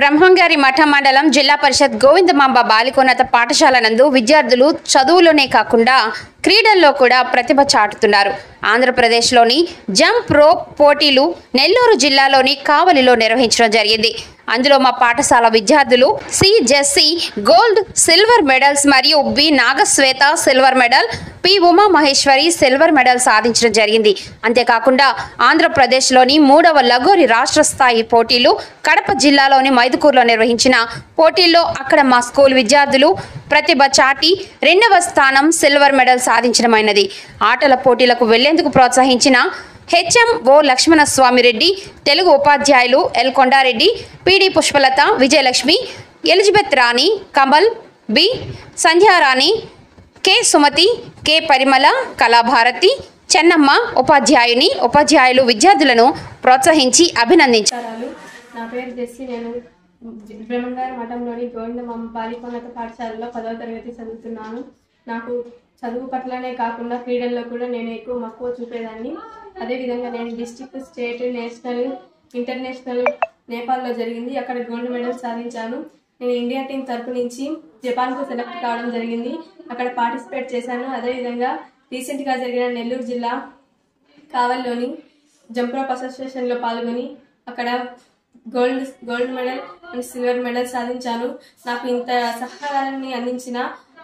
బ్రహ్మంగారి మఠ మండలం జిల్లా పరిషత్ గోవిందమాంబ బాలికోన్నత పాఠశాల నందు విద్యార్థులు చదువులోనే కాకుండా క్రీడల్లో కూడా ప్రతిభ చాటుతున్నారు. ఆంధ్రప్రదేశ్లోని జంప్ రోప్ పోటీలు నెల్లూరు జిల్లాలోని కావలిలో నిర్వహించడం జరిగింది. అందులో మా పాఠశాల విద్యార్థులు C Jessy gold silver medals మరియు B Nagashweta silver medal, P Uma Maheshwari silver medal సాధించడం జరిగింది. అంతేకాకుండా ఆంధ్రప్రదేశ్లోని 3వ లగోరి రాష్ట్ర స్థాయి పోటీలు కడప జిల్లాలోని మైదుకూరులో నిర్వహించిన పోటీల్లో అక్కడ మా స్కూల్ విద్యార్థులు ప్రతిభ చాటి 2వ స్థానం సిల్వర్ మెడల్ సాధించడమైనది. ఆటల పోటీలకు వెళ్లేందుకు ప్రోత్సహించిన హెచ్ఎంఓ లక్ష్మణస్వామి రెడ్డి, తెలుగు ఉపాధ్యాయులు L Kondareddy, PD Pushpalatha, Vijayalakshmi, Elizabeth Rani, Kamal, B Sandhyarani, K Sumathi, K Parimala, Kalabharathi, Chennamma ఉపాధ్యాయులు విద్యార్థులను ప్రోత్సహించి అభినందించారు. నా పేరు జెస్సి. నేను బ్రహ్మంగారి మఠంలోని గోవిందమాంబ బాలికోన్నత పాఠశాలలో 10వ తరగతి చదువుతున్నాను. నాకు చదువు పట్లనే కాకుండా క్రీడల్లో కూడా నేను ఎక్కువ మక్కువ చూపేదాన్ని. అదేవిధంగా నేను డిస్ట్రిక్ట్, స్టేట్, నేషనల్, ఇంటర్నేషనల్ నేపాల్లో జరిగింది. అక్కడ గోల్డ్ మెడల్ సాధించాను. నేను ఇండియా టీం తరపు నుంచి జపాన్కు సెలెక్ట్ కావడం జరిగింది. అక్కడ పార్టిసిపేట్ చేశాను. అదేవిధంగా రీసెంట్గా జరిగిన నెల్లూరు జిల్లా కావలిలోని జంప్ రోప్ అసోసియేషన్లో పాల్గొని అక్కడ gold medal and silver medal సాధించాను. నాకు ఇంత సహకారాన్ని అందించిన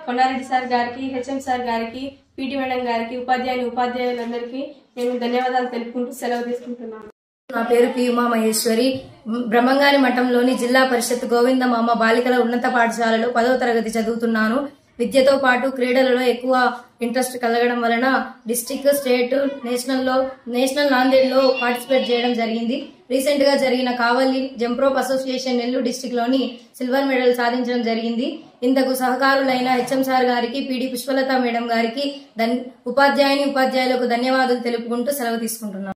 కొండారెడ్డి సార్ గారికి, హెచ్ఎం సార్ గారికి, పీటీ మేడం గారికి, ఉపాధ్యాయులందరికీ నేను ధన్యవాదాలు తెలుపుకుంటూ సెలవు తీసుకుంటున్నాను. నా పేరు పి ఉమా మహేశ్వరి. బ్రహ్మంగారి మఠంలోని జిల్లా పరిషత్ గోవిందమాంబ బాలికల ఉన్నత పాఠశాలలో 10వ తరగతి చదువుతున్నాను. విద్యతో పాటు క్రీడలలో ఎక్కువ ఇంట్రెస్ట్ కలగడం వలన డిస్ట్రిక్ట్, స్టేట్, నేషనల్ నాందేడ్లో పార్టిసిపేట్ చేయడం జరిగింది. రీసెంట్ గా జరిగిన Kavali jump rope association Nellore district లోని సిల్వర్ మెడల్ సాధించడం జరిగింది. ఇంతకు సహకారులైన హెచ్ఎం సార్ గారికి, పిడి పుష్పలత మేడం గారికి, ఉపాధ్యాయులకు ధన్యవాదాలు తెలుపుకుంటూ సెలవు తీసుకుంటున్నాను.